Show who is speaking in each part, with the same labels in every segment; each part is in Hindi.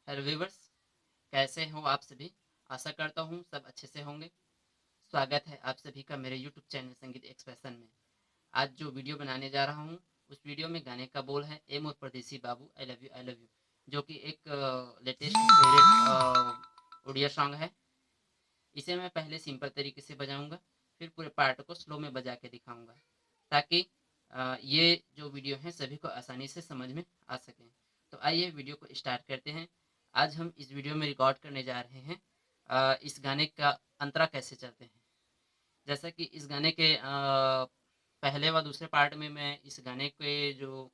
Speaker 1: हेलो व्यूवर्स, कैसे हो आप सभी। आशा करता हूँ सब अच्छे से होंगे। स्वागत है आप सभी का मेरे यूट्यूब चैनल संगीत एक्सप्रेशन में। आज जो वीडियो बनाने जा रहा हूँ उस वीडियो में गाने का बोल है ए मोर परदेसी बाबू आई लव यू, जो कि एक लेटेस्ट फेवरेट उड़िया सॉन्ग है। इसे मैं पहले सिंपल तरीके से बजाऊंगा, फिर पूरे पार्ट को स्लो में बजा के दिखाऊंगा, ताकि ये जो वीडियो है सभी को आसानी से समझ में आ सके। तो आइए वीडियो को स्टार्ट करते हैं। आज हम इस वीडियो में रिकॉर्ड करने जा रहे हैं इस गाने का अंतरा कैसे चलते हैं। जैसा कि इस गाने के पहले व दूसरे पार्ट में मैं इस गाने के जो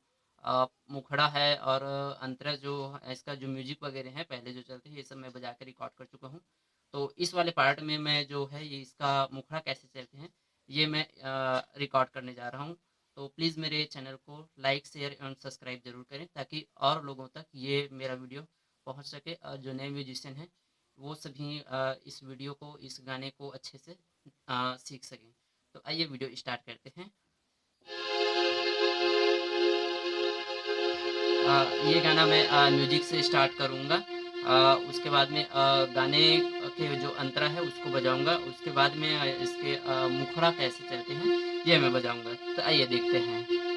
Speaker 1: मुखड़ा है और अंतरा जो इसका जो म्यूजिक वगैरह है पहले जो चलते हैं ये सब मैं बजा के रिकॉर्ड कर चुका हूँ। तो इस वाले पार्ट में मैं जो है ये इसका मुखड़ा कैसे चलते हैं ये मैं रिकॉर्ड करने जा रहा हूँ। तो प्लीज़ मेरे चैनल को लाइक शेयर एंड सब्सक्राइब जरूर करें, ताकि और लोगों तक ये मेरा वीडियो पहुँच सके और जो नए म्यूजिशियन हैं वो सभी इस वीडियो को इस गाने को अच्छे से सीख सकें। तो आइए वीडियो स्टार्ट करते हैं। ये गाना मैं म्यूजिक से स्टार्ट करूँगा। उसके बाद में गाने के जो अंतरा है उसको बजाऊंगा। उसके बाद में इसके मुखड़ा कैसे चलते हैं ये मैं बजाऊंगा। तो आइए देखते हैं।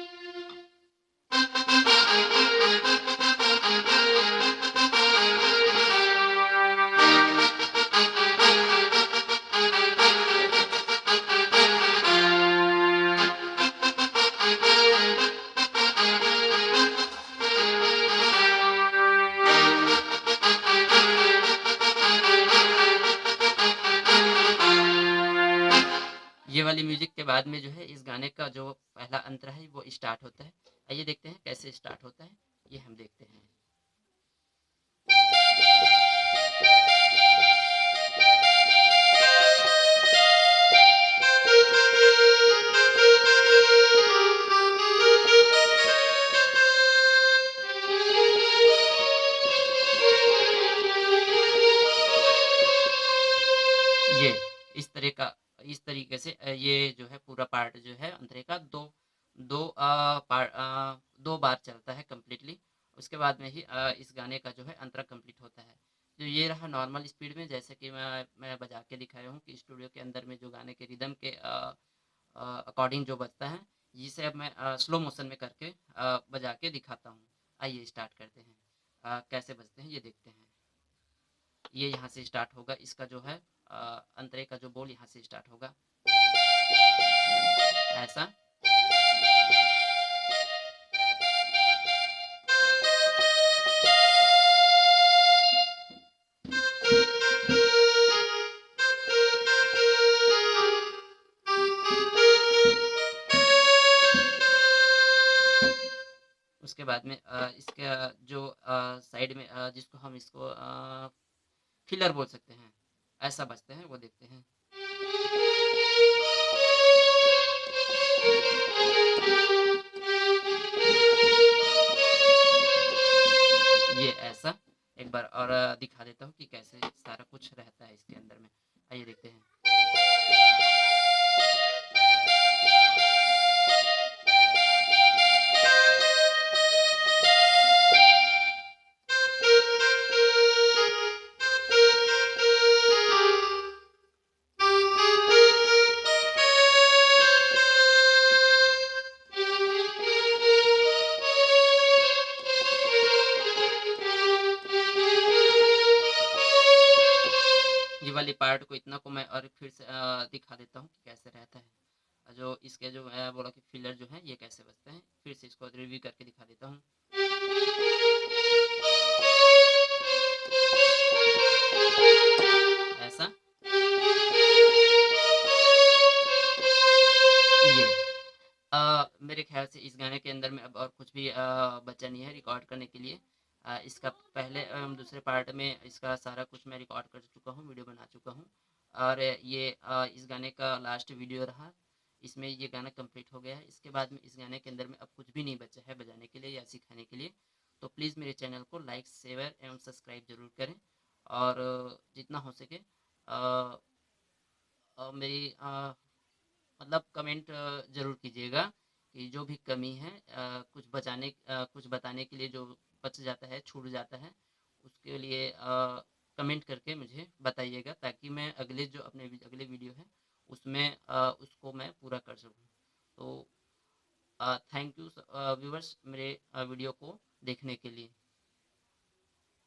Speaker 1: ये वाली म्यूजिक के बाद में जो है इस गाने का जो पहला अंतरा है वो स्टार्ट होता है। आइए देखते हैं कैसे स्टार्ट होता है, ये हम देखते हैं। ये इस तरीके से ये जो है पूरा पार्ट जो है अंतरे का दो दो दो बार चलता है कम्प्लीटली। उसके बाद में ही इस गाने का जो है अंतरा कंप्लीट होता है। जो ये रहा नॉर्मल स्पीड में, जैसे कि मैं बजा के दिखाया हूँ कि स्टूडियो के अंदर में जो गाने के रिदम के अकॉर्डिंग जो बजता है, जिसे अब मैं स्लो मोशन में करके बजा के दिखाता हूँ। आइए स्टार्ट करते हैं। कैसे बजते हैं ये देखते हैं। ये यहाँ से स्टार्ट होगा, इसका जो है अंतरे का जो बोल यहाँ से स्टार्ट होगा ऐसा। उसके बाद में इसका जो साइड में जिसको हम इसको फिलर बोल सकते हैं, ऐसा बजते हैं वो देखते हैं। ये ऐसा एक बार और दिखा देता हूँ कि कैसे सारा कुछ रहता है इसके अंदर में। आइए देखते हैं। ये वाली पार्ट को इतना को मैं और फिर से दिखा देता हूँ कि कैसे रहता है। जो इसके जो मैं बोला कि फिलर जो है ये कैसे बजते हैं, फिर से इसको रिव्यू करके दिखा देता हूँ। ऐसा ये मेरे ख्याल से इस गाने के अंदर में अब और कुछ भी बचा नहीं है रिकॉर्ड करने के लिए। इसका पहले दूसरे पार्ट में इसका सारा कुछ मैं रिकॉर्ड कर चुका हूँ, वीडियो बना चुका हूँ। और ये इस गाने का लास्ट वीडियो रहा। इसमें ये गाना कंप्लीट हो गया है। इसके बाद में इस गाने के अंदर में अब कुछ भी नहीं बचा है बजाने के लिए या सिखाने के लिए। तो प्लीज़ मेरे चैनल को लाइक शेयर एवं सब्सक्राइब जरूर करें। और जितना हो सके मेरी मतलब कमेंट ज़रूर कीजिएगा कि जो भी कमी है कुछ बताने के लिए जो बच जाता है, छूट जाता है, उसके लिए कमेंट करके मुझे बताइएगा, ताकि मैं अगले वीडियो है उसमें उसको मैं पूरा कर सकूँ। तो थैंक यू व्यूवर्स, मेरे वीडियो को देखने के लिए।